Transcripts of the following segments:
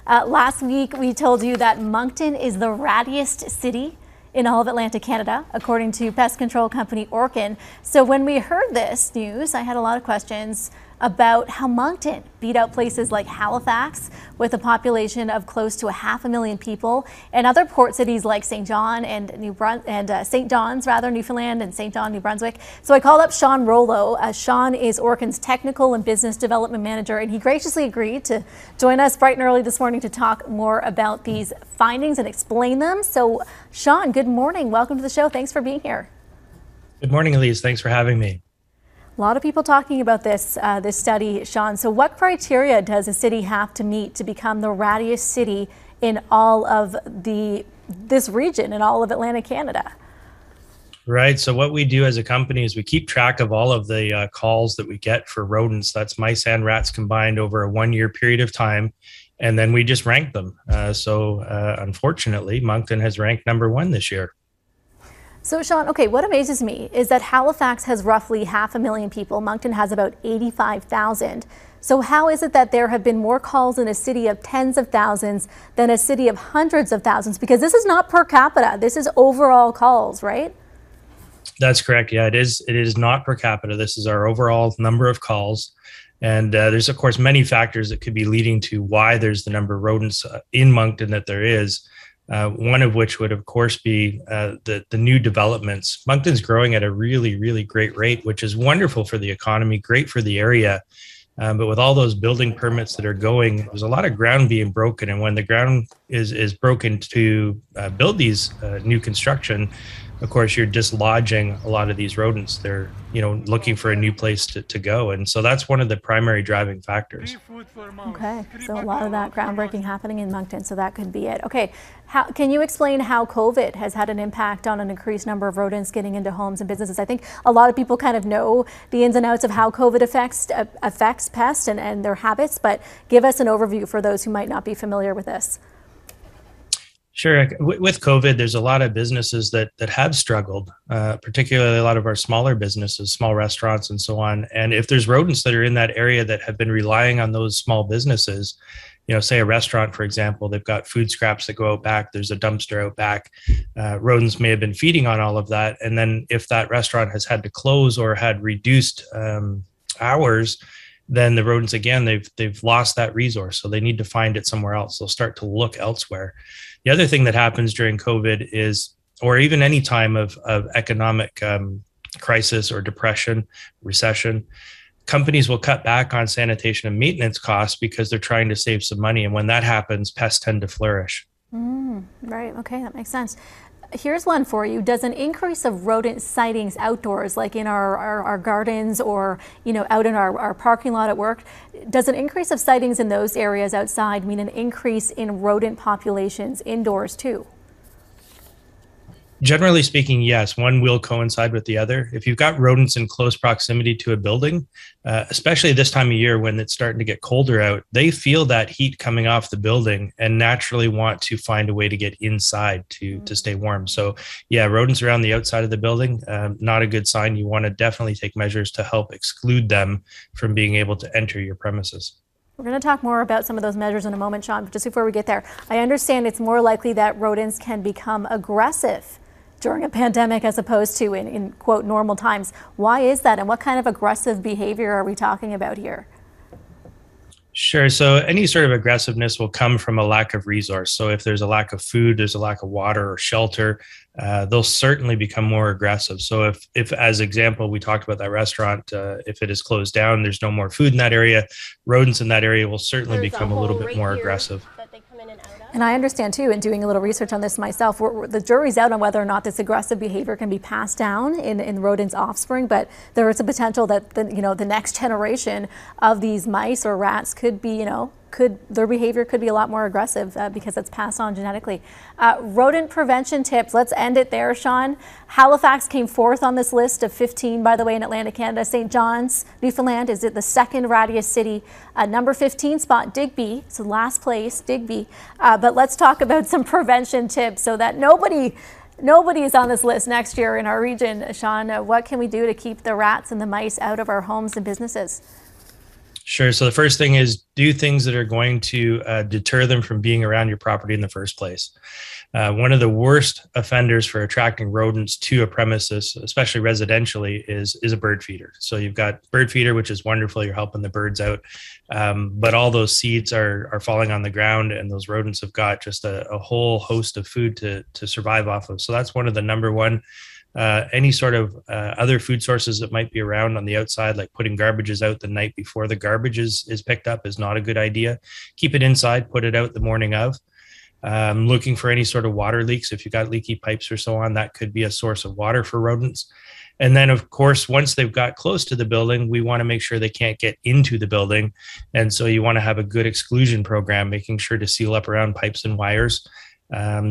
Last week, we told you that Moncton is the rattiest city in all of Atlantic Canada, according to pest control company Orkin. So when we heard this news, I had a lot of questions about how Moncton beat out places like Halifax with a population of close to 500,000 people, and other port cities like St. John and St. John's, Newfoundland, and St. John, New Brunswick. So I called up Sean Rollo. Sean is Orkin's technical and business development manager, and he graciously agreed to join us bright and early this morning to talk more about these findings and explain them. So Sean, good morning. Welcome to the show. Thanks for being here. Good morning, Elise. Thanks for having me. A lot of people talking about this study, Sean. So what criteria does a city have to meet to become the rattiest city in all of this region, in all of Atlantic Canada? Right. So what we do as a company is we keep track of all of the calls that we get for rodents. That's mice and rats combined over a 1-year period of time. And then we just rank them. Unfortunately, Moncton has ranked #1 this year. So Sean, okay, what amazes me is that Halifax has roughly 500,000 people. Moncton has about 85,000. So how is it that there have been more calls in a city of tens of thousands than a city of hundreds of thousands? Because this is not per capita. This is overall calls, right? That's correct. Yeah, it is. It is not per capita. This is our overall number of calls. And there's, of course, many factors that could be leading to why there's the number of rodents in Moncton that there is. One of which would, of course, be the new developments. Moncton's growing at a really, really great rate, which is wonderful for the economy, great for the area. But with all those building permits that are going, there's a lot of ground being broken. And when the ground is broken to build these new construction, of course, you're dislodging a lot of these rodents. They're, looking for a new place to go. And so that's one of the primary driving factors. Okay, so a lot of that groundbreaking happening in Moncton, so that could be it. Okay, can you explain how COVID has had an impact on an increased number of rodents getting into homes and businesses? I think a lot of people kind of know the ins and outs of how COVID affects pests and their habits, but give us an overview for those who might not be familiar with this. Sure. With COVID, there's a lot of businesses that have struggled, particularly a lot of our smaller businesses, small restaurants and so on. And if there's rodents that are in that area that have been relying on those small businesses, say a restaurant, for example, they've got food scraps that go out back, there's a dumpster out back, rodents may have been feeding on all of that. And then if that restaurant has had to close or had reduced hours, then the rodents, again, they've lost that resource. So they need to find it somewhere else. They'll start to look elsewhere. The other thing that happens during COVID is, or even any time of economic crisis or depression, recession, companies will cut back on sanitation and maintenance costs because they're trying to save some money. And when that happens, pests tend to flourish. Right. Okay, that makes sense. Here's one for you. Does an increase of rodent sightings outdoors, like in our gardens or, out in our parking lot at work, does an increase of sightings in those areas outside mean an increase in rodent populations indoors too? Generally speaking, yes, one will coincide with the other. If you've got rodents in close proximity to a building, especially this time of year when it's starting to get colder out, they feel that heat coming off the building and naturally want to find a way to get inside to stay warm. So yeah, rodents around the outside of the building, not a good sign. You want to definitely take measures to help exclude them from being able to enter your premises. We're going to talk more about some of those measures in a moment, Sean, but just before we get there, I understand it's more likely that rodents can become aggressive during a pandemic as opposed to in quote normal times. Why is that, and what kind of aggressive behavior are we talking about here? Sure. So any sort of aggressiveness will come from a lack of resource. So if there's a lack of food, there's a lack of water or shelter, they'll certainly become more aggressive. So if as example, we talked about that restaurant, if it is closed down, there's no more food in that area, rodents in that area will certainly become a little bit more aggressive. And I understand too, in doing a little research on this myself, the jury's out on whether or not this aggressive behavior can be passed down in rodents' offspring, but there is a potential that the next generation of these mice or rats could be, their behavior could be a lot more aggressive because it's passed on genetically. Rodent prevention tips, let's end it there, Sean. Halifax came fourth on this list of 15, by the way, in Atlantic Canada. St. John's, Newfoundland, is it the second rattiest city. Number 15 spot, Digby, so last place, Digby. But let's talk about some prevention tips so that nobody is on this list next year in our region. Sean, what can we do to keep the rats and the mice out of our homes and businesses? Sure. So the first thing is do things that are going to deter them from being around your property in the first place. One of the worst offenders for attracting rodents to a premises, especially residentially, is a bird feeder. So you've got bird feeder, which is wonderful. You're helping the birds out. But all those seeds are falling on the ground, and those rodents have got just a whole host of food to survive off of. So that's one of the number one. Any sort of other food sources that might be around on the outside, like putting garbages out the night before the garbage is picked up, is not a good idea. Keep it inside, put it out the morning of. Looking for any sort of water leaks. If you've got leaky pipes or so on, that could be a source of water for rodents. And then, of course, once they've got close to the building, we want to make sure they can't get into the building. And so you want to have a good exclusion program, making sure to seal up around pipes and wires,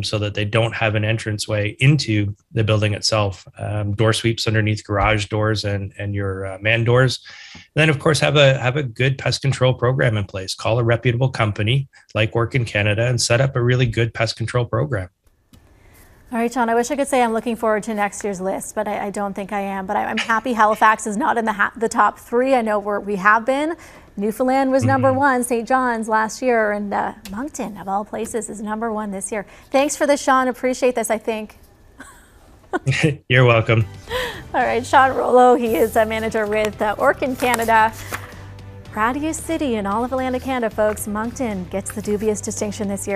so that they don't have an entranceway into the building itself. Door sweeps underneath garage doors and your man doors. And then, of course, have a good pest control program in place. Call a reputable company like Work in Canada and set up a really good pest control program. All right, Sean, I wish I could say I'm looking forward to next year's list, but I don't think I am. But I'm happy Halifax is not in the top 3. I know we have been. Newfoundland was number 1, St. John's last year, and Moncton, of all places, is number 1 this year. Thanks for this, Sean. Appreciate this, I think. You're welcome. All right, Sean Rollo, he is a manager with Work in Canada. Rattiest city in all of Atlantic Canada, folks. Moncton gets the dubious distinction this year.